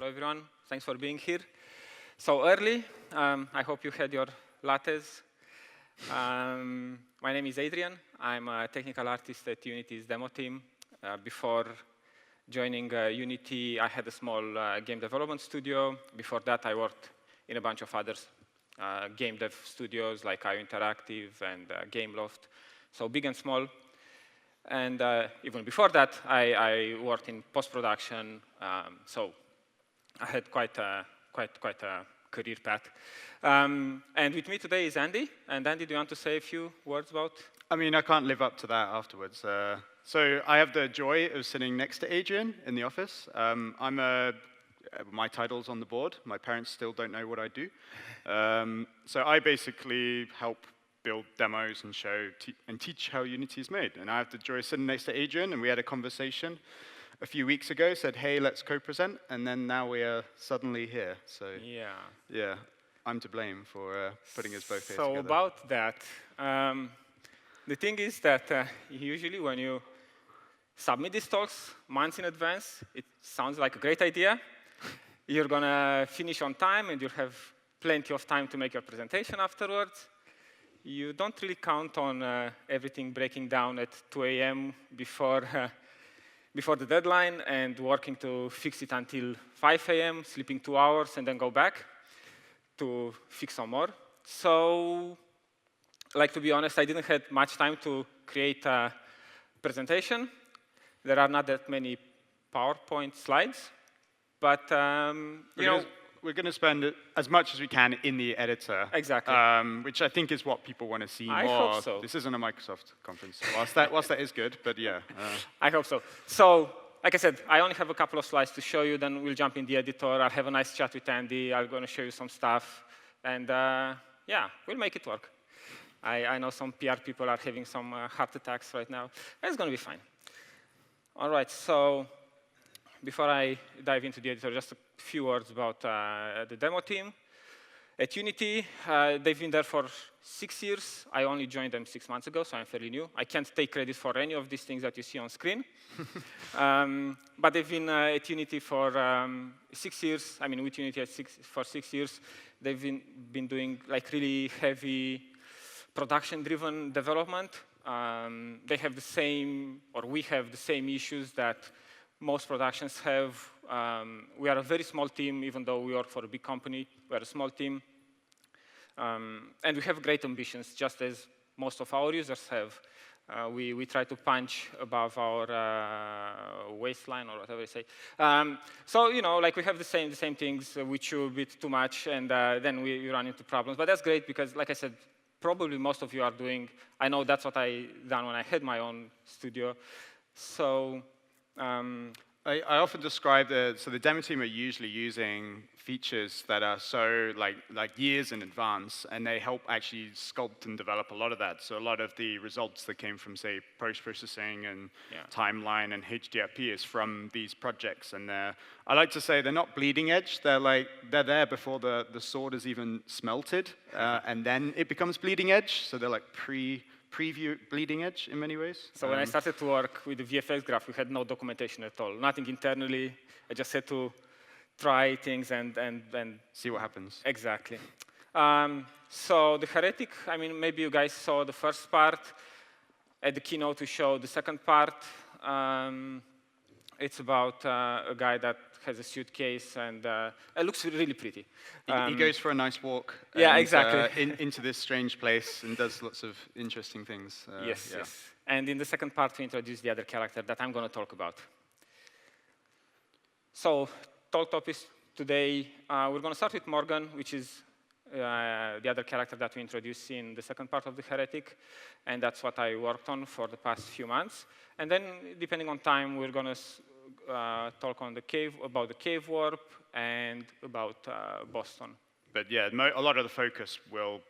Hello, everyone. Thanks for being here so early. I hope you had your lattes. My name is Adrian. I'm a technical artist at Unity's demo team. Before joining Unity, I had a small game development studio. Before that, I worked in a bunch of other game dev studios like IO Interactive and Gameloft, so big and small. And even before that, I worked in post-production, so I had quite a career path. And with me today is Andy. And Andy, do you want to say a few words about? I mean, I can't live up to that afterwards. So I have the joy of sitting next to Adrian in the office. My title's on the board. My parents still don't know what I do. So I basically help build demos and teach how Unity is made. And I have the joy of sitting next to Adrian, and we had a conversation a few weeks ago, said, hey, let's co-present, and then now we are suddenly here. So yeah, I'm to blame for putting us both here together. So about that, the thing is that usually when you submit these talks months in advance, it sounds like a great idea. You're going to finish on time, and you'll have plenty of time to make your presentation afterwards. You don't really count on everything breaking down at 2 a.m. before the deadline and working to fix it until 5 a.m., sleeping 2 hours, and then go back to fix some more. So, like, to be honest, I didn't have much time to create a presentation. There are not that many PowerPoint slides, but you know, we're going to spend as much as we can in the editor. Exactly. Which I think is what people want to see more. I hope so. This isn't a Microsoft conference, whilst that is good, but yeah. I hope so. So, like I said, I only have a couple of slides to show you, then we'll jump in the editor. I'll have a nice chat with Andy. I'm going to show you some stuff. And yeah, we'll make it work. I know some PR people are having some heart attacks right now. It's going to be fine. All right, so before I dive into the editor, just a few words about the demo team. At Unity, they've been there for 6 years. I only joined them 6 months ago, so I'm fairly new. I can't take credit for any of these things that you see on screen. But they've been at Unity for 6 years. I mean, with Unity for 6 years. They've been doing like really heavy production-driven development. They have the same, or we have the same issues that most productions have. We are a very small team, even though we work for a big company. We are a small team. And we have great ambitions, just as most of our users have. We try to punch above our waistline, or whatever you say. So, you know, like we have the same things. We chew a bit too much, and then we run into problems. But that's great, because, like I said, probably most of you are doing. I know that's what I done when I had my own studio. So I often describe so the demo team are usually using features that are so like years in advance, and they help actually sculpt and develop a lot of that. So a lot of the results that came from, say, post-processing and timeline and HDRP is from these projects. And I like to say they're not bleeding edge. They're there before the sword is even smelted, and then it becomes bleeding edge. So they're like preview bleeding edge in many ways. So when I started to work with the VFX graph, we had no documentation at all, nothing internally. I just had to try things and see what happens. Exactly. So the Heretic, I mean, maybe you guys saw the first part. At the keynote, we showed the second part. It's about a guy that has a suitcase, and it looks really pretty. He goes for a nice walk. Yeah, exactly. Into this strange place and does lots of interesting things. Yes. And in the second part, we introduce the other character that I'm going to talk about. So, talk topics today. We're going to start with Morgan, which is the other character that we introduced in the second part of the Heretic, and that's what I worked on for the past few months. And then, depending on time, we're going to talk on about the cave warp and about Boston. But yeah, a lot of the focus will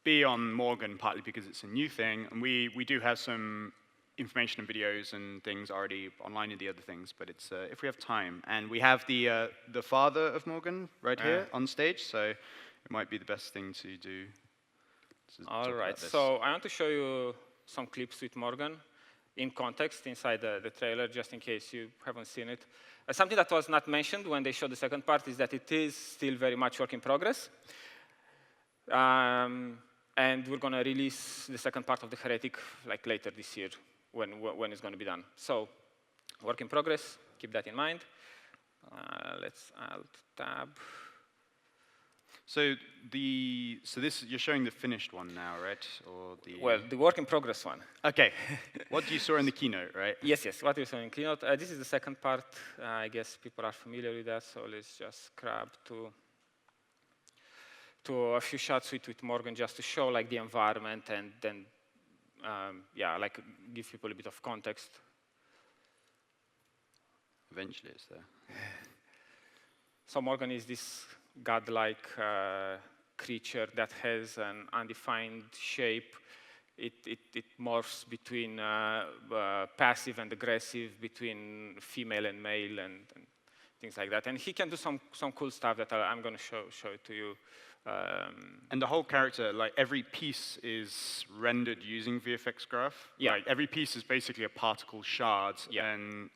be on Morgan, partly because it's a new thing, and we do have some information and videos and things already online in the other things, but it's if we have time. And we have the father of Morgan right here on stage, so it might be the best thing to do. All right, so I want to show you some clips with Morgan. in context inside the trailer, just in case you haven't seen it. Something that was not mentioned when they showed the second part is that it is still very much work in progress. And we're going to release the second part of the Heretic like later this year when it's going to be done. So work in progress, keep that in mind. Let's Alt-Tab. So this you're showing the finished one now, right? Or the Well, the work in progress one. Okay. What you saw in the keynote, right? Yes, what you saw in keynote. This is the second part. I guess people are familiar with that, so let's just grab to a few shots with Morgan just to show like the environment and then yeah, like give people a bit of context. Eventually, it's there. So Morgan is this godlike creature that has an undefined shape. It morphs between passive and aggressive, between female and male, and things like that. And he can do some cool stuff that I'm going to show it to you. And the whole character, like every piece is rendered using VFX graph. Yeah. Like every piece is basically a particle shard, yeah. and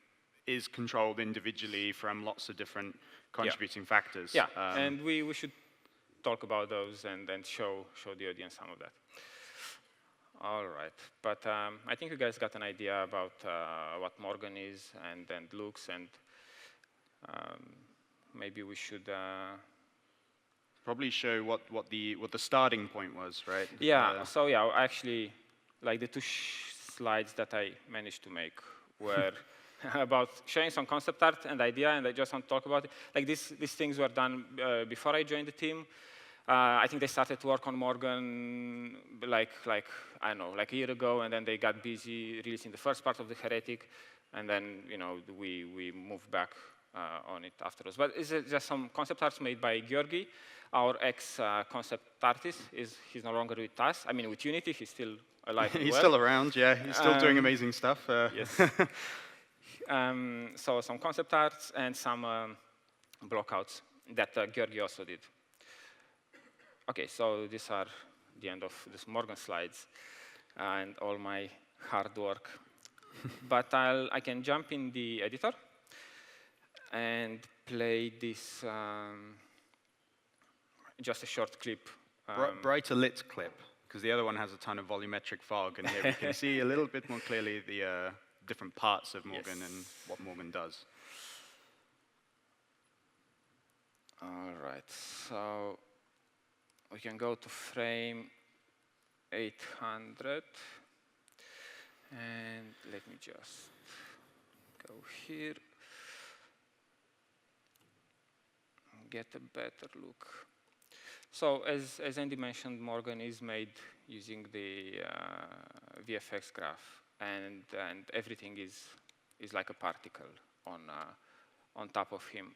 is controlled individually from lots of different contributing factors. Yeah, and we should talk about those and show the audience some of that. All right, but I think you guys got an idea about what Morgan is and looks, and maybe we should probably show what the starting point was, right? Yeah. So yeah, actually, like the two slides that I managed to make were about showing some concept art and idea, and I just want to talk about it. Like these things were done before I joined the team. I think they started to work on Morgan like I don't know, like a year ago, and then they got busy releasing the first part of the Heretic, and then we moved back on it afterwards. But it's just some concept arts made by Georgi, our ex-concept artist. He's no longer with us. I mean, with Unity, he's still alive. He's still around, yeah. He's still doing amazing stuff. Yes. So some concept arts and some blockouts that Georgi also did. Okay, so these are the end of this Morgan slides and all my hard work. But I can jump in the editor and play this, just a short clip. Brighter lit clip, because the other one has a ton of volumetric fog, and here we can see a little bit more clearly the different parts of Morgan and what Morgan does. All right, so we can go to frame 800, and let me just go here, get a better look. So as Andy mentioned, Morgan is made using the VFX graph, and everything is like a particle on top of him.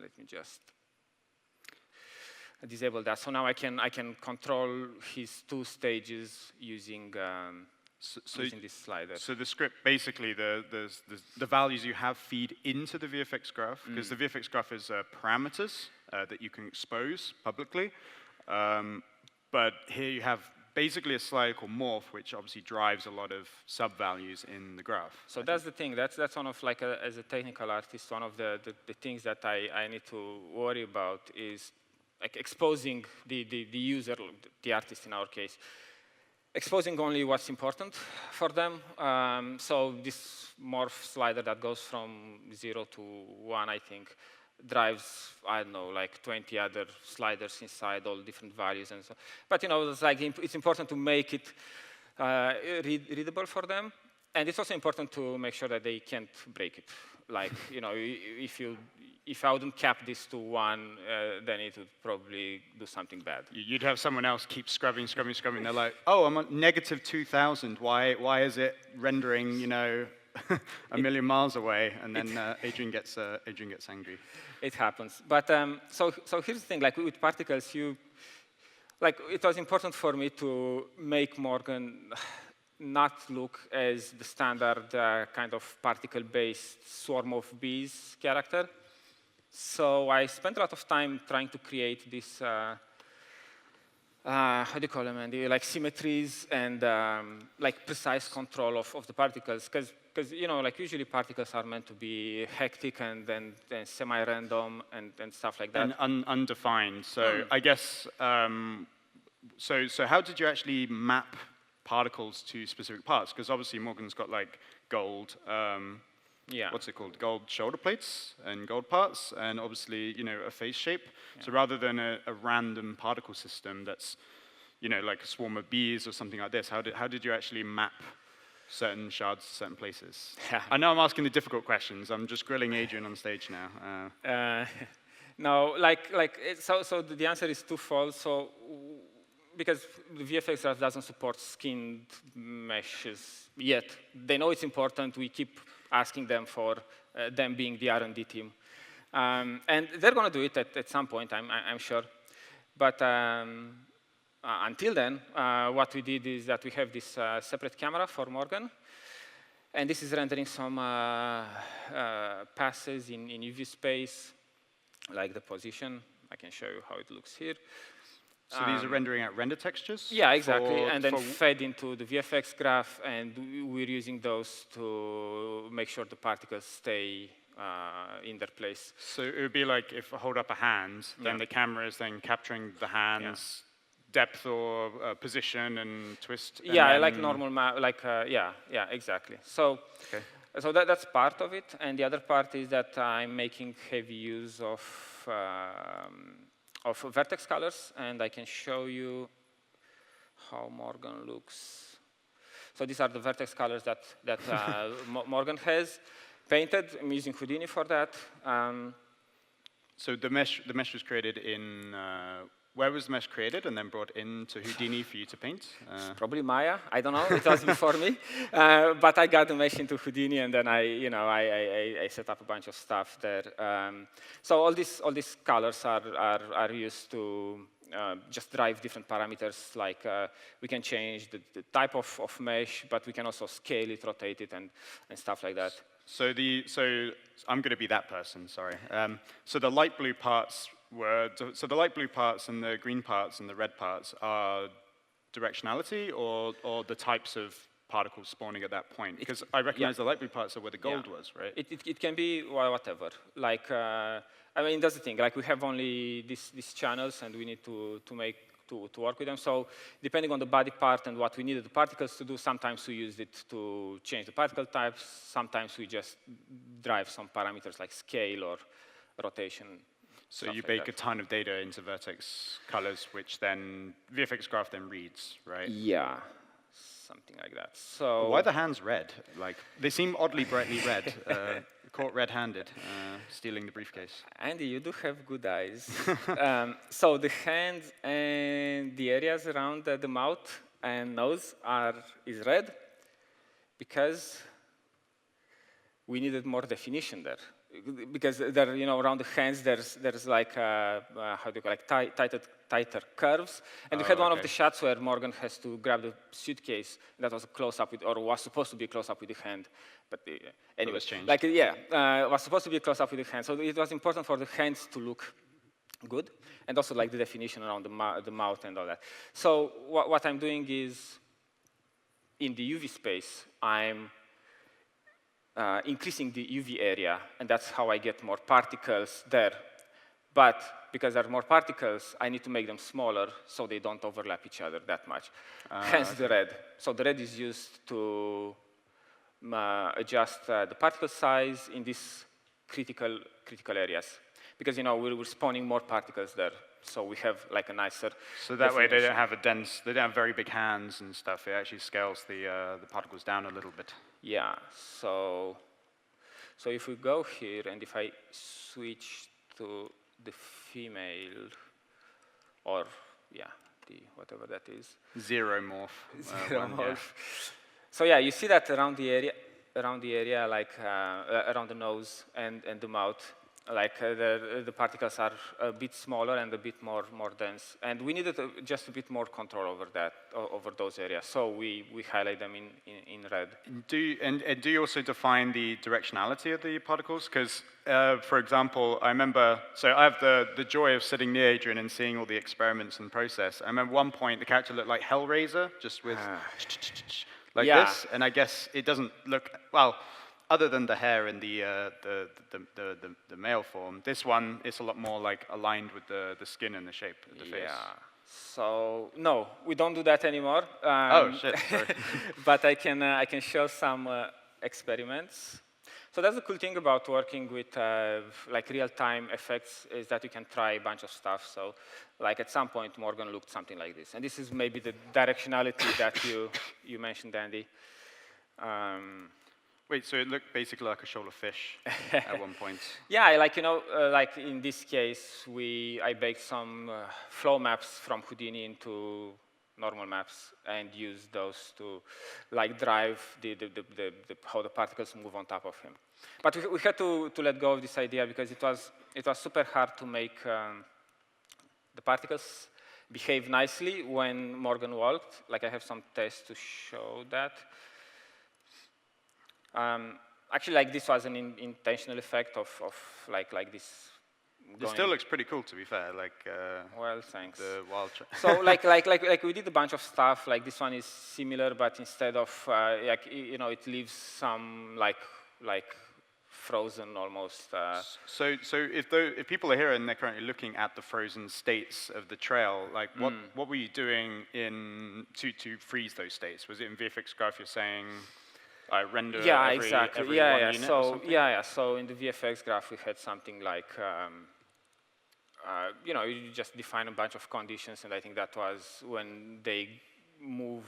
Let me just disable that. So now I can control his two stages using using this slider. So the script, basically, the values you have feed into the VFX graph, because the VFX graph is parameters that you can expose publicly. But here you have basically a slider called morph, which obviously drives a lot of sub-values in the graph. So that's the thing. That's one of, like, as a technical artist, one of the things that I need to worry about is like exposing the user, the artist in our case, exposing only what's important for them. So this morph slider that goes from 0 to 1, I think, drives, I don't know, like 20 other sliders inside, all different values and so. But it's like it's important to make it readable for them, and it's also important to make sure that they can't break it. Like if I wouldn't cap this to 1, then it would probably do something bad. You'd have someone else keep scrubbing. They're like, oh, I'm at negative 2,000. Why is it rendering, a million miles away? And then Adrian gets angry. It happens. But so here's the thing. Like with particles, it was important for me to make Morgan not look as the standard kind of particle-based swarm of bees character. So I spent a lot of time trying to create this how do you call them, Andy? Like symmetries and like precise control of the particles, because like usually particles are meant to be hectic and then semi-random and stuff like that. And undefined. So I guess, so how did you actually map particles to specific parts? Because obviously Morgan's got like gold, what's it called? Gold shoulder plates and gold parts, and obviously, a face shape. Yeah. So rather than a random particle system that's, like a swarm of bees or something like this, how did you actually map certain shards to certain places? I know I'm asking the difficult questions. I'm just grilling Adrian on stage now. No, so the answer is twofold. So because the VFX doesn't support skinned meshes yet. They know it's important. We keep asking them for them being the R&D team. And they're going to do it at some point, I'm sure. But until then, what we did is that we have this separate camera for Morgan. And this is rendering some passes in UV space, like the position. I can show you how it looks here. So these are rendering out render textures? Yeah, exactly, and then fed into the VFX graph, and we're using those to make sure the particles stay in their place. So it would be like if I hold up a hand, then the camera is then capturing the hand's depth or position and twist. Yeah, like normal, yeah, exactly. So, so that's part of it, and the other part is that I'm making heavy use of Vertex Colors, and I can show you how Morgan looks. So these are the Vertex Colors that Morgan has painted. I'm using Houdini for that. So the mesh was created in, where was the mesh created and then brought into Houdini for you to paint? Probably Maya. I don't know. It was before me. But I got the mesh into Houdini, and then I set up a bunch of stuff there. So all these colors are used to just drive different parameters. Like we can change the type of mesh, but we can also scale it, rotate it, and stuff like that. So I'm going to be that person. Sorry. So the light blue parts so the light blue parts and the green parts and the red parts are directionality or the types of particles spawning at that point? Because I recognize the light blue parts are where the gold was, right? It can be whatever. Like, I mean, that's the thing. Like, we have only these channels, and we need to work with them. So depending on the body part and what we needed the particles to do, sometimes we use it to change the particle types. Sometimes we just drive some parameters like scale or rotation. So you bake a ton of data into Vertex Colors, which then VFX Graph then reads, right? Yeah, something like that. So why are the hands red? Like, they seem oddly brightly red. Caught red-handed, stealing the briefcase. Andy, you do have good eyes. So the hands and the areas around the mouth and nose is red because we needed more definition there. Because there, around the hands, there's like how do you call it, tighter curves. And we had one of the shots where Morgan has to grab the suitcase. That was a close-up with, or was supposed to be a close-up with the hand. But anyway, like was supposed to be a close-up with the hand. So it was important for the hands to look good, and also like the definition around the mouth and all that. So what I'm doing is, in the UV space, I'm increasing the UV area, and that's how I get more particles there. But because there are more particles, I need to make them smaller so they don't overlap each other that much. Hence the red. So the red is used to adjust the particle size in these critical areas. Because we're spawning more particles there. So we have like a nicer. So that way they don't have they don't have very big hands and stuff. It actually scales the particles down a little bit. Yeah. So if we go here, and if I switch to the female, or the whatever that is. Zero morph. Zero morph. Yeah. So yeah, you see that around the area, like around the nose and the mouth. the particles are a bit smaller and a bit more dense, and we needed just a bit more control over that, over those areas. So we highlight them in red. Do you also define the directionality of the particles? Because, for example, I remember, so I have the joy of sitting near Adrian and seeing all the experiments and process. I remember one point the character looked like Hellraiser, just with like this, and I guess it doesn't look well. Other than the hair in the male form, this one is a lot more like aligned with the skin and the shape of the face. Yeah. So no, we don't do that anymore. Oh shit! Sorry. But I can show some experiments. So that's the cool thing about working with like real-time effects, is that you can try a bunch of stuff. So like at some point, Morgan looked something like this, and this is maybe the directionality that you mentioned, Andy. Wait, so it looked basically like a shoal of fish at one point? Yeah, like, like in this case, I baked some flow maps from Houdini into normal maps and used those to like drive how the particles move on top of him. But we had to let go of this idea because it was super hard to make the particles behave nicely when Morgan walked. Like I have some tests to show that. Actually, like this was an intentional effect of like this. It still looks pretty cool, to be fair. Like well, thanks. The wild. So like we did a bunch of stuff. Like this one is similar, but instead of like it leaves some like frozen almost. So if people are here and they're currently looking at the frozen states of the trail, like what were you doing to freeze those states? Was it in VFX graph? You're saying. Render every one unit or something? So in the VFX graph, we had something like, you just define a bunch of conditions, and I think that was when they move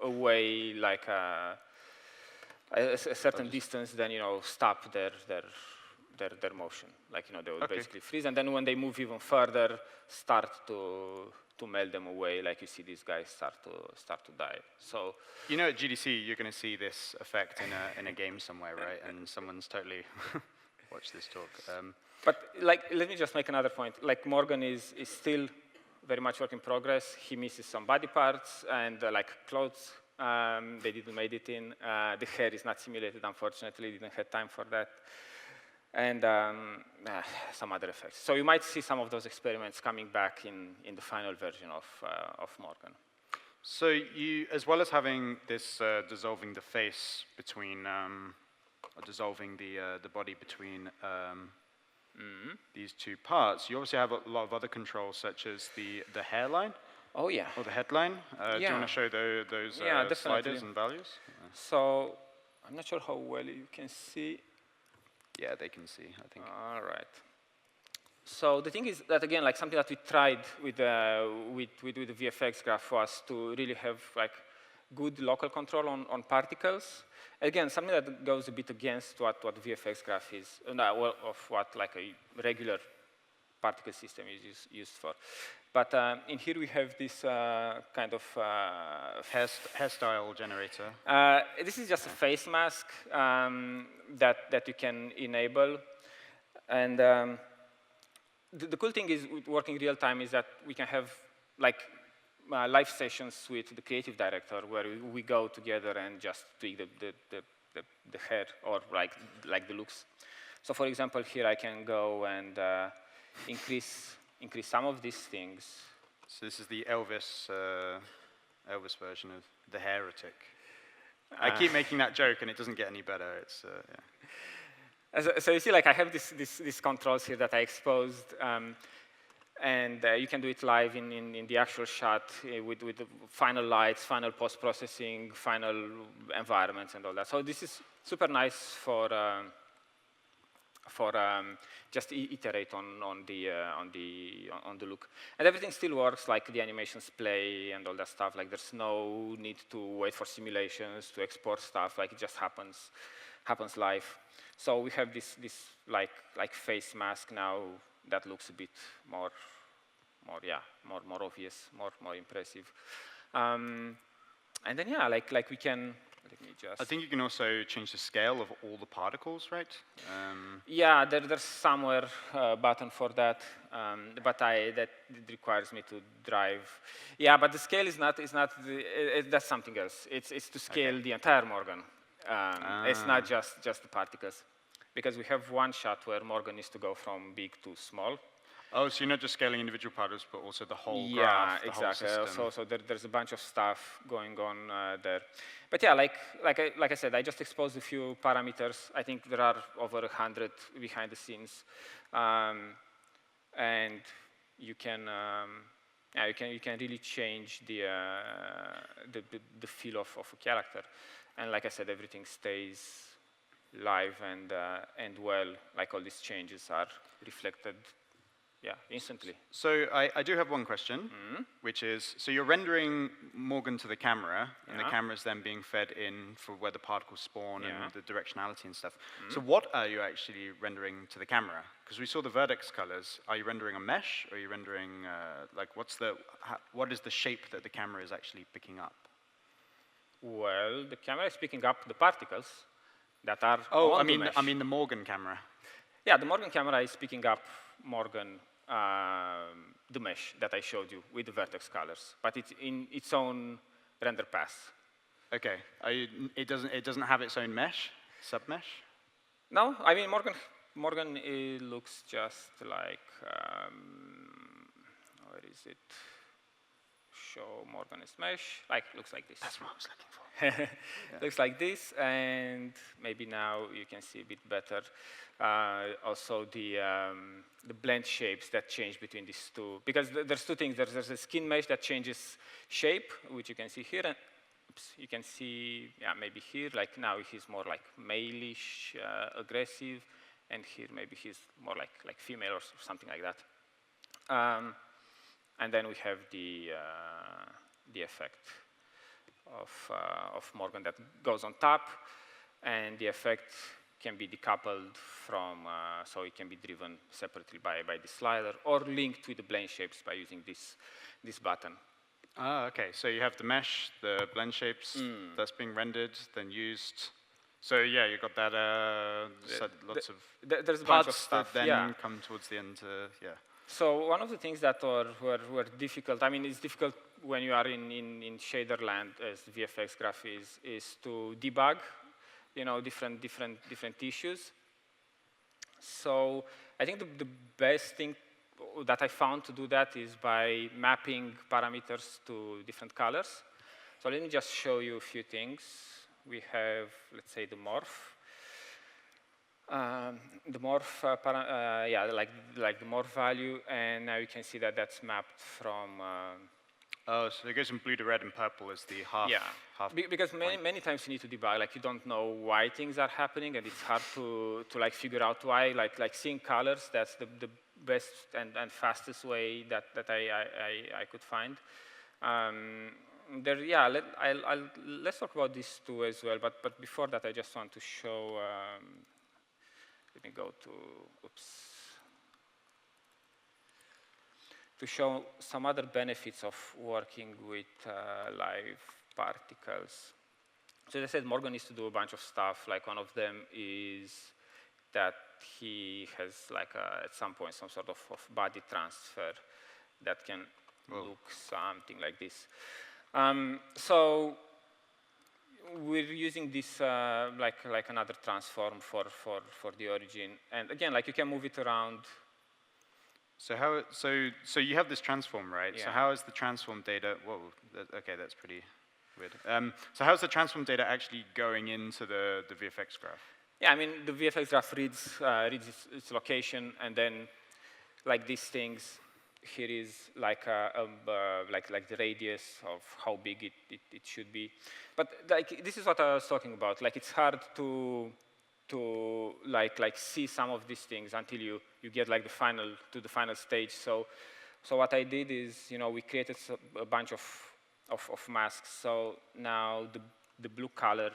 away like a certain distance, then stop their motion. Like they would basically freeze, and then when they move even further, start to melt them away, like you see these guys start to die. So at GDC you're going to see this effect in a game somewhere, right? And someone's totally watched this talk. But like, let me just make another point. Like Morgan is still very much work in progress. He misses some body parts and like clothes. They didn't made it in. The hair is not simulated, unfortunately. Didn't have time for that. And some other effects. So you might see some of those experiments coming back in the final version of Morgan. So you, as well as having this dissolving the face between, or dissolving the body between these two parts, you obviously have a lot of other controls, such as the hairline. Oh yeah. Or the headline. Do you want to show those sliders and values? So I'm not sure how well you can see. Yeah, they can see, I think. All right. So the thing is that, again, like something that we tried with the VFX graph was to really have like good local control on particles. Again, something that goes a bit against what VFX graph is, of what like a regular particle system is used for. But in here we have this kind of hairstyle generator. This is just a face mask that you can enable, and the cool thing is with working real time is that we can have like live sessions with the creative director where we go together and just tweak the hair or like the looks. So for example, here I can go and increase some of these things. So this is the Elvis version of the Heretic. I keep making that joke and it doesn't get any better. It's yeah. So you see, like I have these controls here that I exposed, and you can do it live in the actual shot with the final lights, final post-processing, final environments, and all that. So this is super nice for just iterate on the look, and everything still works. Like the animations play and all that stuff. Like there's no need to wait for simulations to export stuff. Like it just happens live. So we have this like face mask now that looks a bit more obvious, more impressive. And then yeah, like we can let me just. I think you can also change the scale of all the particles, right? Yeah, there's somewhere a button for that, but that it requires me to drive. Yeah, but the scale is not that's something else. It's to scale the entire Morgan. It's not just the particles, because we have one shot where Morgan needs to go from big to small. Oh, so you're not just scaling individual particles, but also the whole Yeah, graph, the exactly. whole system. So there's a bunch of stuff going on there. But yeah, like I said, I just exposed a few parameters. I think there are over 100 behind the scenes, and you can you can really change the feel of a character. And like I said, everything stays live and well. Like all these changes are reflected. Yeah, instantly. So I do have one question, which is, so you're rendering Morgan to the camera, and the camera is then being fed in for where the particles spawn and the directionality and stuff. So what are you actually rendering to the camera? Because we saw the Vertex Colors. Are you rendering a mesh, or are you rendering, like, what is the shape that the camera is actually picking up? Well, the camera is picking up the particles that are on the mesh. I mean the Morgan camera. Yeah, the Morgan camera is picking up Morgan, the mesh that I showed you with the Vertex Colors, but it's in its own render path. Okay, it doesn't have its own mesh, submesh? No, I mean Morgan it looks just like where is it? Show Morgan's mesh, looks like this. That's what I was looking for. Looks like this, and maybe now you can see a bit better. Also the blend shapes that change between these two, because there's two things. There's a skin mesh that changes shape, which you can see here, and you can see, maybe here, like now he's more like male-ish, aggressive, and here maybe he's more like female or something like that. And then we have the effect of Morgan that goes on top, and the effect can be decoupled from, so it can be driven separately by the slider, or linked with the blend shapes by using this button. Ah, okay. So you have the mesh, the blend shapes that's being rendered, then used. So yeah, you got that. Lots of there's a parts bunch of stuff that then come towards the end. Yeah. So one of the things that were difficult, I mean, it's difficult when you are in shader land, as VFX graph is to debug, different issues. So I think the best thing that I found to do that is by mapping parameters to different colors. So let me just show you a few things. We have, let's say, the morph. The morph, like the morph value, and now you can see that that's mapped from. Oh, so it goes from blue to red, and purple is the half. Yeah, half because many times you need to debug, like you don't know why things are happening, and it's hard to like figure out why. Like seeing colors, that's the best and fastest way that I could find. Let's talk about these two as well. But before that, I just want to show. Let me go to, to show some other benefits of working with live particles. So as I said, Morgan needs to do a bunch of stuff. Like one of them is that he has at some point some sort of body transfer that can look something like this. So we're using this like another transform for the origin, and again, like you can move it around. So you have this transform, right? Yeah. So how is the transform data? Whoa, okay, that's pretty weird. So how's the transform data actually going into the VFX graph? Yeah, I mean the VFX graph reads its location, and then like these things. Here is like the radius of how big it should be, but like this is what I was talking about. Like it's hard to like see some of these things until you get like the final stage. So what I did is we created a bunch of masks. So now the blue color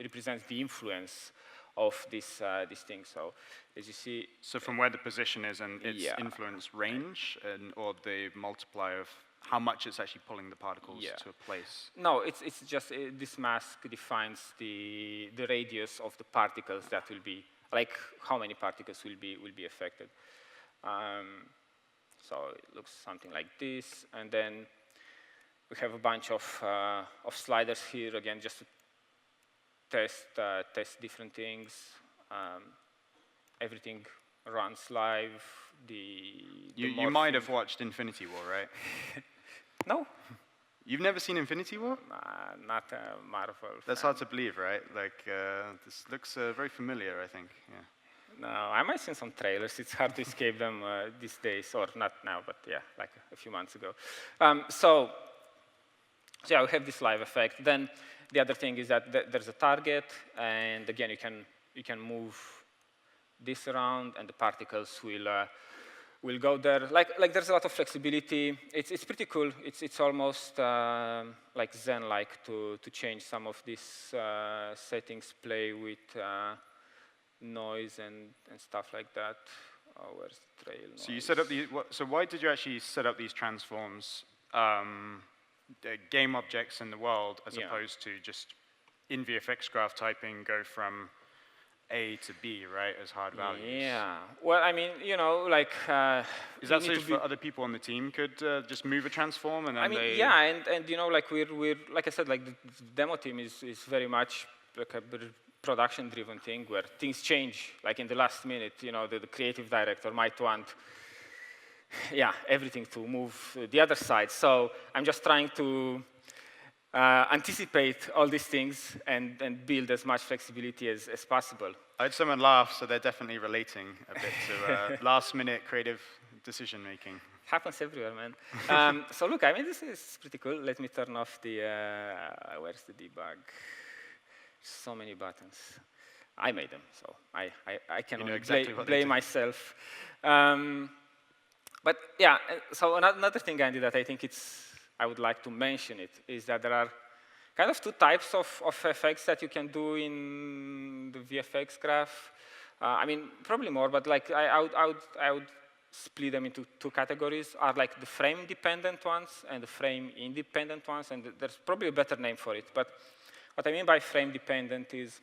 represents the influence of this thing. So as you see, so from where the position is and its influence range, or the multiplier of how much it's actually pulling the particles Yeah. to a place. No, it's just this mask defines the radius of the particles that will be, like how many particles will be affected. So it looks something like this, and then we have a bunch of sliders here again, just to test different things. Everything runs live. You might have watched Infinity War, right? No. You've never seen Infinity War? Not a Marvel That's fan. hard to believe, right? Like, this looks very familiar, I think. Yeah. No, I might have seen some trailers. It's hard to escape them these days, or not now, but yeah, like a few months ago. So yeah, we have this live effect. Then the other thing is that there's a target, and again, you can move this around, and the particles will go there. Like there's a lot of flexibility. It's pretty cool. It's almost like Zen-like to change some of these settings, play with noise and stuff like that. Oh, where's the trail noise? So you set up so why did you actually set up these transforms, game objects in the world, as opposed to just in VFX graph typing go from A to B, right, as hard values? Yeah. Well, I mean, you know, like. Is that so for other people on the team could just move a transform and then I mean, yeah, and you know, like we're like I said, like the demo team is very much like a production-driven thing where things change, like in the last minute. You know, the creative director might want, yeah, everything to move the other side. So I'm just trying to anticipate all these things and build as much flexibility as possible. I had someone laugh, so they're definitely relating a bit to last-minute creative decision-making. Happens everywhere, man. So look, I mean, this is pretty cool. Let me turn off the, where's the debug? So many buttons. I made them, so I can only blame myself. But yeah, so another thing, Andy, that I think I would like to mention it, is that there are kind of two types of effects that you can do in the VFX graph. I mean, probably more, but like I would split them into two categories, are like the frame-dependent ones and the frame-independent ones, and there's probably a better name for it. But what I mean by frame-dependent is,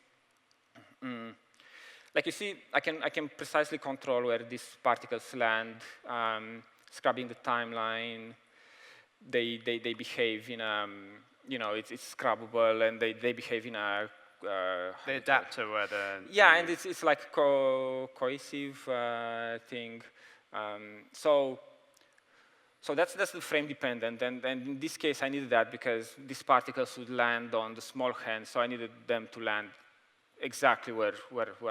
like you see, I can precisely control where these particles land, scrubbing the timeline. They behave in a, you know, it's scrubbable, and they behave in a. They adapt to where the. Yeah, and it's like cohesive thing. So that's the frame dependent, and in this case I needed that because these particles would land on the small hand, so I needed them to land exactly where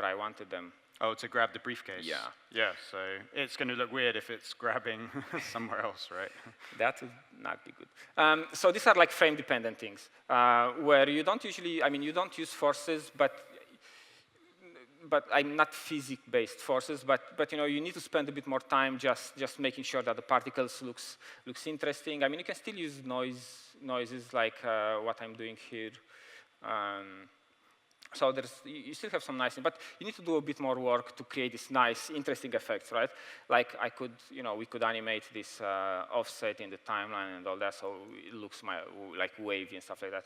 I wanted them. Oh, to grab the briefcase. Yeah. Yeah, so it's going to look weird if it's grabbing somewhere else, right? That would not be good. So these are like frame-dependent things, where you don't usually, I mean, you don't use forces, but I'm not physics-based forces, but you know, you need to spend a bit more time just making sure that the particles looks interesting. I mean, you can still use noises like what I'm doing here. So you still have some nice things, but you need to do a bit more work to create these nice, interesting effects, right? Like we could animate this offset in the timeline and all that, so it looks like wavy and stuff like that.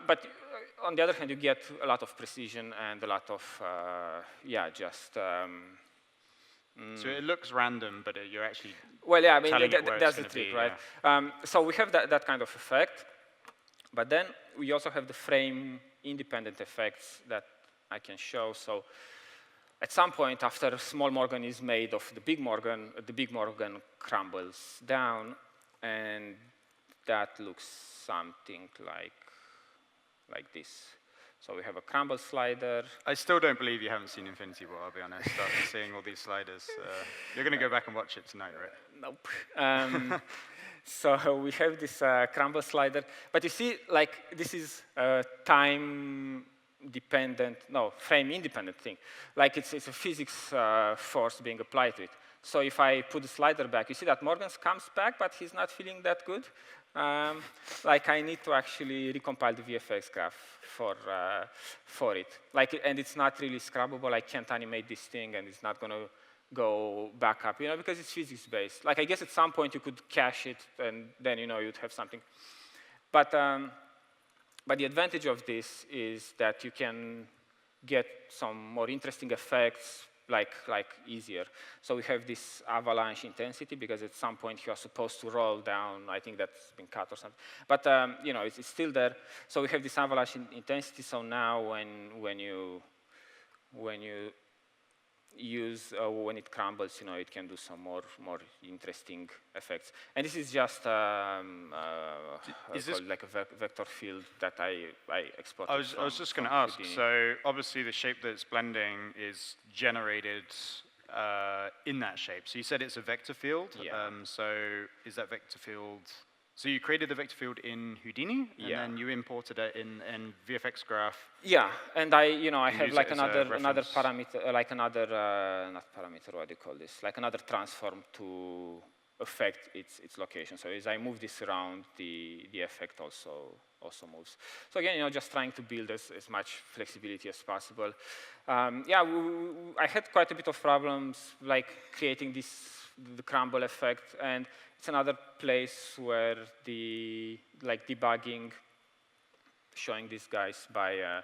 But on the other hand, you get a lot of precision and a lot of, just. So it looks random, but you're actually. Well, yeah, I mean, that's the trick, right? Yeah. So we have that kind of effect, but then we also have the frame-independent effects that I can show. So at some point, after a small Morgan is made of the big Morgan crumbles down, and that looks something like this. So we have a crumble slider. I still don't believe you haven't seen Infinity War, I'll be honest, after seeing all these sliders. You're going to go back and watch it tonight, right? Nope. So we have this crumble slider. But you see, like, this is a time-dependent, no, frame-independent thing. Like, it's a physics force being applied to it. So if I put the slider back, you see that Morgan comes back, but he's not feeling that good. Like I need to actually recompile the VFX graph for it. Like, and it's not really scrubbable. I can't animate this thing, and it's not going to go back up, because it's physics-based. Like, I guess at some point you could cache it, and then, you'd have something. But the advantage of this is that you can get some more interesting effects, like easier. So we have this avalanche intensity, because at some point you are supposed to roll down. I think that's been cut or something. But, it's still there. So we have this avalanche intensity. So now when you use, when it crumbles, it can do some more interesting effects. And this is just like a vector field that I exported. I was just going to ask. So obviously the shape that it's blending is generated in that shape. So you said it's a vector field. Yeah. So is that vector field? So you created the vector field in Houdini, and then you imported it in VFX graph. Yeah, and I have like another parameter, like another not parameter. What do you call this? Like another transform to affect its location. So as I move this around, the effect also moves. So again, just trying to build as much flexibility as possible. Yeah, I had quite a bit of problems like creating the crumble effect, and it's another place where the debugging, showing these guys by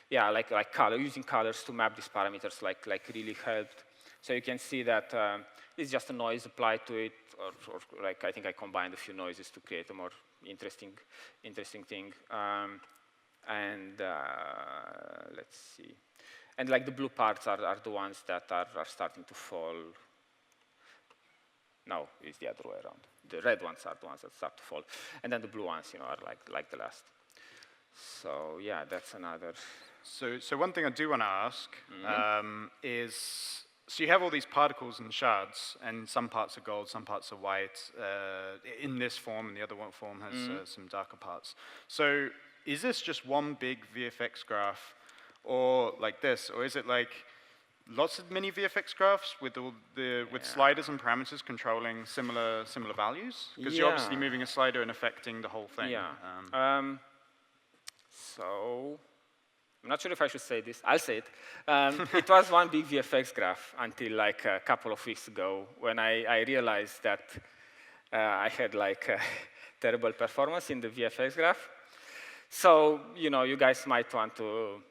yeah, like using colors to map these parameters like really helped. So you can see that it's just a noise applied to it, or like I think I combined a few noises to create a more interesting thing. And let's see. And like the blue parts are the ones that are starting to fall. No, it's the other way around. The red ones are the ones that start to fall, and then the blue ones, are like the last. So yeah, that's another. So one thing I do want to ask is, so you have all these particles and shards, and some parts are gold, some parts are white, in this form, and the other one form has some darker parts. So is this just one big VFX graph, or like this, or is it like lots of mini VFX graphs with sliders and parameters controlling similar values? Because you're obviously moving a slider and affecting the whole thing. Yeah. So I'm not sure if I should say this. I'll say it. It was one big VFX graph until like a couple of weeks ago, when I realized that I had like terrible performance in the VFX graph. So you guys might want to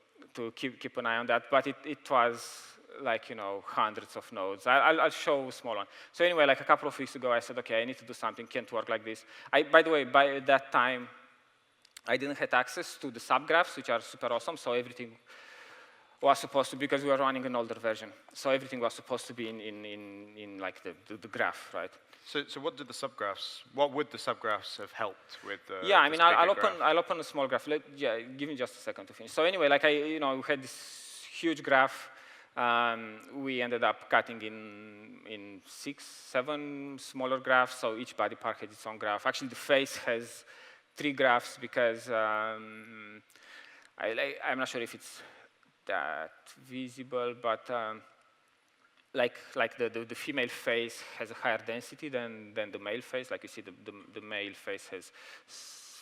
keep an eye on that, but it was like hundreds of nodes. I'll show a small one. So anyway, like a couple of weeks ago, I said, okay, I need to do something. Can't work like this. By the way, by that time, I didn't have access to the subgraphs, which are super awesome. So everything was supposed to, because we were running an older version. So everything was supposed to be in like the graph, right? So what would the subgraphs have helped with? Yeah, I mean, I'll open a small graph. Give me just a second to finish. So anyway, like we had this huge graph. We ended up cutting in 6, 7 smaller graphs. So each body part has its own graph. Actually, the face has 3 graphs, because I'm not sure if it's that visible, but like the female face has a higher density than the male face. Like you see, the male face has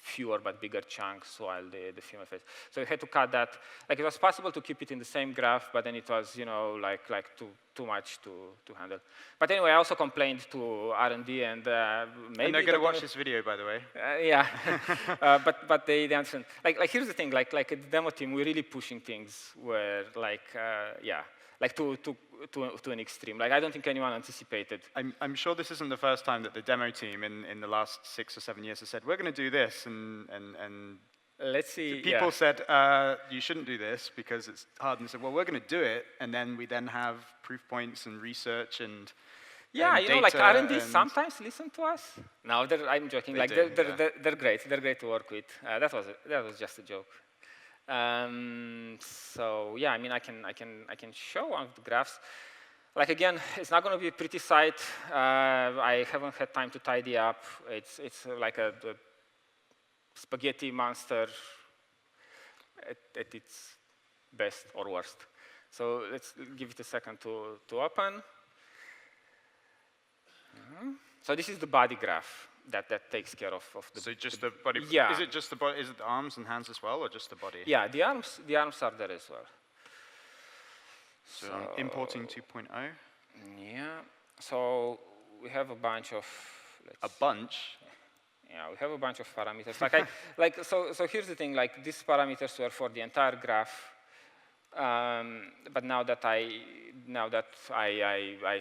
fewer but bigger chunks, while the female face. So we had to cut that. Like it was possible to keep it in the same graph, but then it was like too much to handle. But anyway, I also complained to R&D, and maybe and they're going to watch this video, by the way. Yeah, but they understand. Like here's the thing. Like at the demo team, we're really pushing things where like to an extreme. Like I don't think anyone anticipated. I'm sure this isn't the first time that the demo team in the last 6 or 7 years has said, we're going to do this, and let's see. People said you shouldn't do this because it's hard, and said, well, we're going to do it, and then we have proof points and research and like R&D sometimes listen to us. No, I'm joking. They're great. They're great to work with. That was just a joke. So yeah, I mean, I can show one of the graphs. Like again, it's not going to be a pretty site. I haven't had time to tidy up. It's like a spaghetti monster at its best or worst. So let's give it a second to open. So this is the body graph that takes care of the. So just the body. Yeah. Is it just the body? Is it the arms and hands as well, or just the body? Yeah, the arms are there as well. So importing 2.0. Yeah. So we have a bunch of. A bunch. Yeah, we have a bunch of parameters. So here's the thing. Like these parameters were for the entire graph. But now that I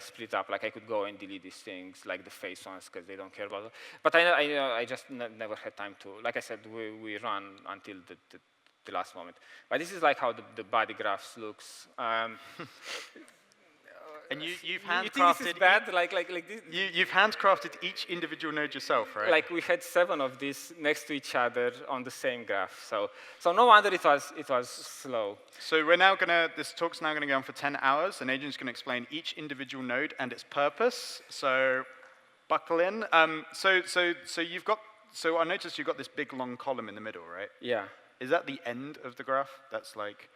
split up, like I could go and delete these things, like the face ones, because they don't care about it. But I just never had time to. Like I said, we run until the last moment. But this is like how the body graphs looks. And you've handcrafted. You think this is bad? Like this? You've handcrafted each individual node yourself, right? Like we had 7 of these next to each other on the same graph. So no wonder it was slow. So this talk's now gonna go on for 10 hours, and Adrian's gonna explain each individual node and its purpose. So buckle in. So I noticed you've got this big long column in the middle, right? Yeah. Is that the end of the graph? That's like.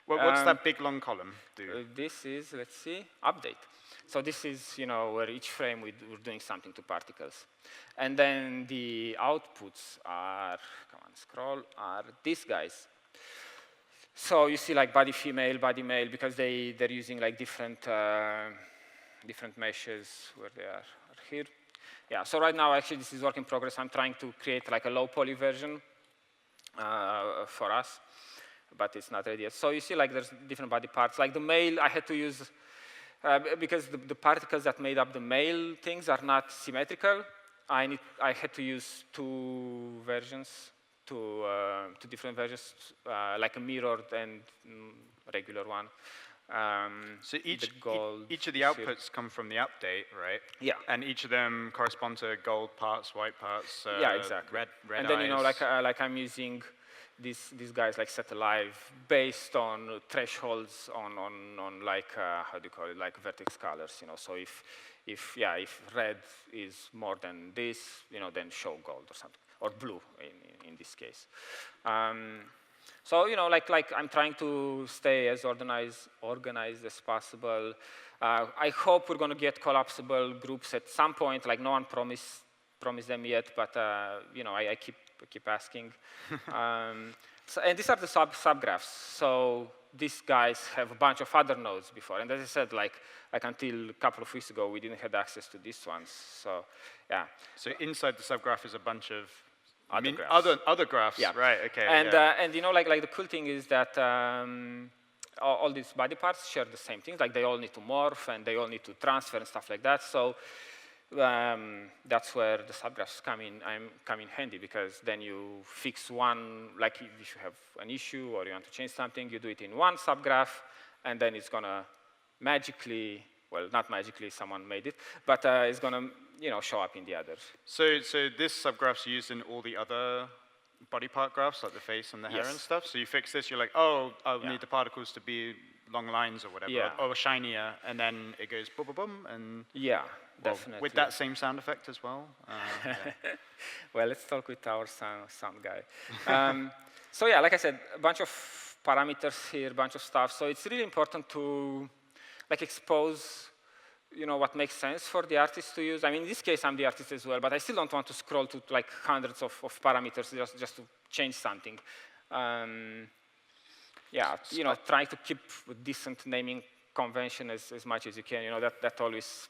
What's that big long column do? This is, let's see, update. So this is, where each frame we're doing something to particles. And then the outputs are, come on, scroll, are these guys. So you see like body female, body male, because they're using like different meshes where they are here. Yeah, so right now actually this is work in progress. I'm trying to create like a low poly version for us. But it's not ready yet. So you see like there's different body parts. Like the male, I had to use, because the particles that made up the male things are not symmetrical, I had to use two different versions, like a mirrored and regular one. So each of the outputs come from the update, right? Yeah. And each of them correspond to gold parts, white parts, yeah, exactly. red and eyes. then like I'm using these guys like set alive based on thresholds on like how do you call it, like Vertex Colors, So if red is more than this, then show gold or something, or blue in this case. So like I'm trying to stay as organized as possible. I hope we're going to get collapsible groups at some point. Like no one promised them yet, but I keep asking. And these are the subgraphs. So these guys have a bunch of other nodes before. And as I said, like until a couple of weeks ago, we didn't have access to these ones. So yeah. So inside the subgraph is a bunch of other graphs. Other graphs. Yeah. Right. Okay. And like the cool thing is that all these body parts share the same things. Like they all need to morph and they all need to transfer and stuff like that. So that's where the subgraphs come in handy, because then you fix one, like if you have an issue or you want to change something, you do it in one subgraph, and then it's gonna magically, well, not magically, someone made it, but it's gonna show up in the others. So this subgraph's used in all the other body part graphs, like the face and the hair and stuff. So you fix this, you're like, oh, I need the particles to be long lines or whatever, or shinier, and then it goes boom, boom, boom, and definitely. With that same sound effect as well. Well, let's talk with our sound guy. So yeah, like I said, a bunch of parameters here, a bunch of stuff. So it's really important to like expose, what makes sense for the artist to use. I mean, in this case, I'm the artist as well, but I still don't want to scroll to like hundreds of parameters just to change something. Try to keep a decent naming convention as much as you can. That always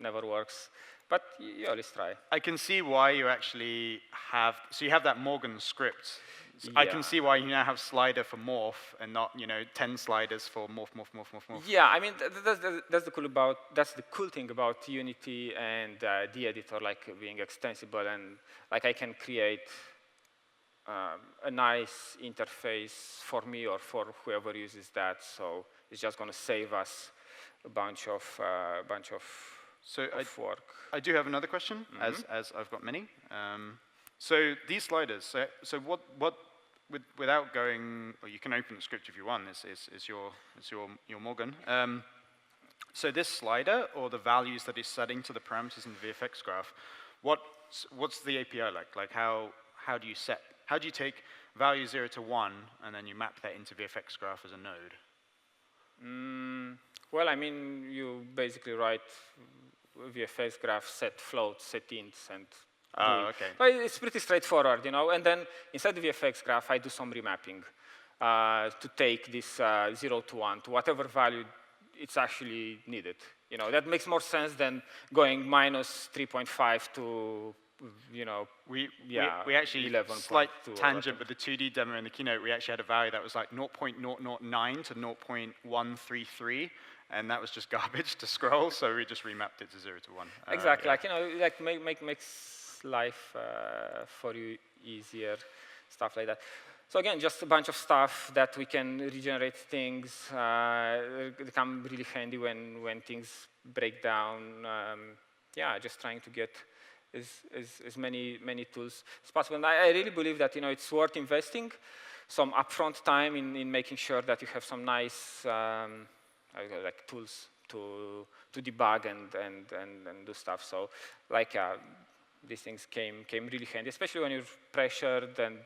never works, but you always try. I can see why you actually have, so you have that Morgan script. So I can see why you now have slider for morph and not 10 sliders for morph. Yeah, I mean that's the cool thing about Unity and the editor, like being extensible, and like I can create a nice interface for me or for whoever uses that. So it's just going to save us a bunch of work. I do have another question, as I've got many. So these sliders. So what without going, or you can open the script if you want. This is your Morgan. So this slider, or the values that it's setting to the parameters in the VFX graph, what's the API like? Like how do you take value 0 to 1 and then you map that into VFX graph as a node? Well, I mean, you basically write VFX graph, set floats, set ints, and okay. But it's pretty straightforward, And then inside the VFX graph, I do some remapping. to take this 0 to 1 to whatever value it's actually needed. You know, that makes more sense than going minus 3.5 to, you know, we actually, 11. slight tangent, but the 2D demo in the keynote, we actually had a value that was like 0.009 to 0.133, and that was just garbage to scroll, so we just remapped it to 0 to 1. Exactly, like, you know, like makes life for you easier, stuff like that. So again, just a bunch of stuff that we can regenerate things. They come really handy when things break down. Yeah, just trying to get as many tools as possible. And I really believe that, you know, it's worth investing some upfront time in making sure that you have some nice like tools to debug and do stuff. So like these things came really handy, especially when you're pressured and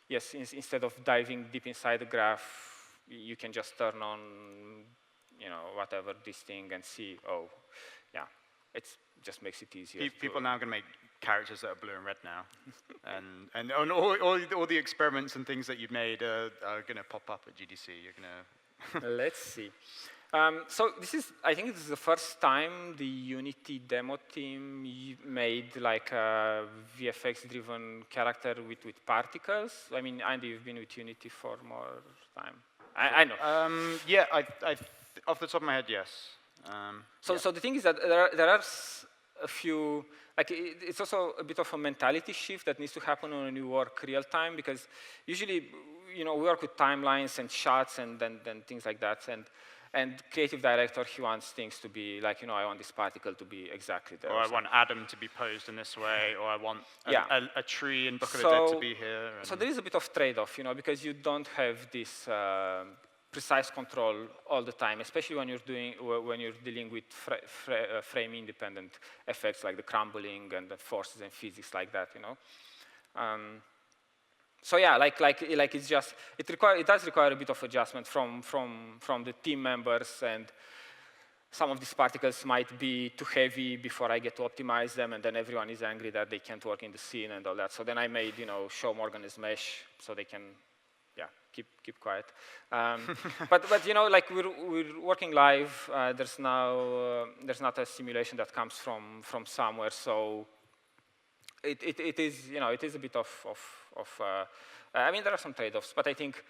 yes, instead of diving deep inside the graph, you can just turn on, you know, whatever this thing and see, oh, yeah, it just makes it easier. People now are going to make characters that are blue and red now. and all the experiments and things that you've made are going to pop up at GDC. You're going to... Let's see. So I think this is the first time the Unity demo team made like a VFX-driven character with particles. I mean, Andy, you've been with Unity for more time. I know. Yeah, off the top of my head, yes. So the thing is that there are a few, like it's also a bit of a mentality shift that needs to happen when you work real time, because usually, you know, we work with timelines and shots and then things like that. And creative director, he wants things to be like, you know, I want this particle to be exactly there. Or I want Adam to be posed in this way, or I want a tree in Book of the Dead to be here. So there is a bit of trade-off, you know, because you don't have this precise control all the time, especially when you're dealing with frame-independent effects like the crumbling and the forces and physics like that, you know. So yeah, like it's just it does require a bit of adjustment from the team members, and some of these particles might be too heavy before I get to optimize them, and then everyone is angry that they can't work in the scene and all that. So then I made, you know, show Morgan as mesh so they can, yeah, keep quiet. But you know, like we're working live. There's not a simulation that comes from somewhere, so. It is, you know, it is a bit of I mean, there are some trade-offs, but I think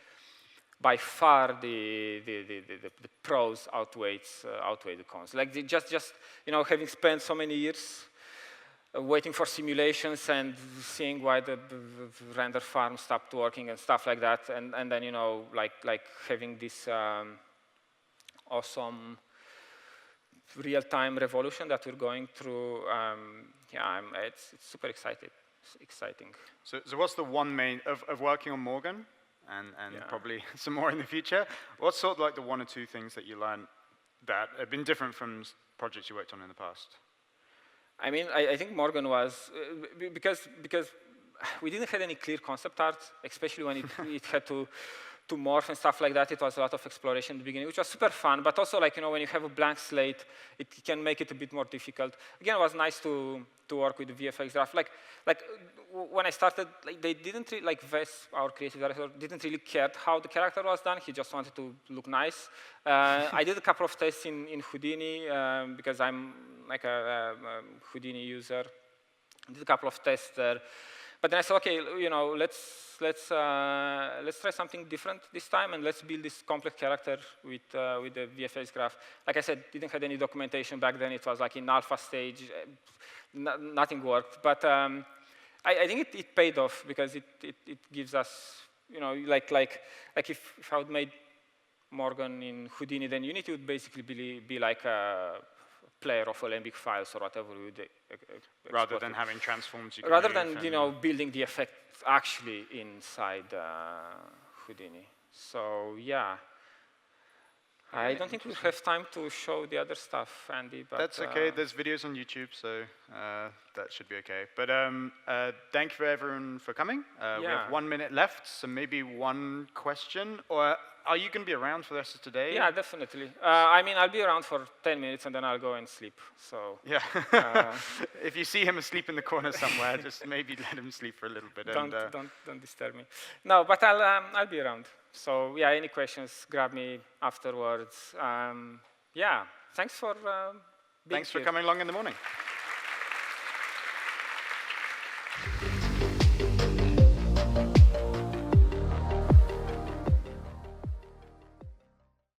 by far the pros outweigh the cons. Like just you know, having spent so many years waiting for simulations and seeing why the render farm stopped working and stuff like that, and then, you know, like having this awesome real-time revolution that we're going through. Yeah, it's super exciting. So what's the one main of working on Morgan, and probably some more in the future? What's sort of like the one or two things that you learned that have been different from projects you worked on in the past? I mean, I think Morgan was because we didn't have any clear concept art, especially when it had to morph and stuff like that. It was a lot of exploration in the beginning, which was super fun, but also, like, you know, when you have a blank slate, it can make it a bit more difficult. Again, it was nice to work with the VFX graph. Like when I started, like, they didn't really, like, Wes, our creative director, didn't really care how the character was done. He just wanted to look nice. I did a couple of tests in Houdini because I'm like a Houdini user. I did a couple of tests there. But then I said, okay, you know, let's try something different this time, and let's build this complex character with the VFX graph. Like I said, didn't have any documentation back then. It was like in alpha stage. Nothing worked. But I think it paid off, because it gives us, you know, like if I would made Morgan in Houdini, then Unity would basically be like a player of Alembic files or whatever we would rather than having transforms. Rather than, you know, building the effect actually inside Houdini. So yeah, I don't think we have time to show the other stuff, Andy. But that's okay. There's videos on YouTube, so that should be okay. But thank you for everyone for coming. We have 1 minute left, so maybe one question. Or are you going to be around for the rest of today? Yeah, definitely. I mean, I'll be around for 10 minutes, and then I'll go and sleep. So yeah. If you see him asleep in the corner somewhere, just maybe let him sleep for a little bit. Don't disturb me. No, but I'll be around. So yeah, any questions, grab me afterwards. Yeah, thanks for being Thanks for here. coming along in the morning.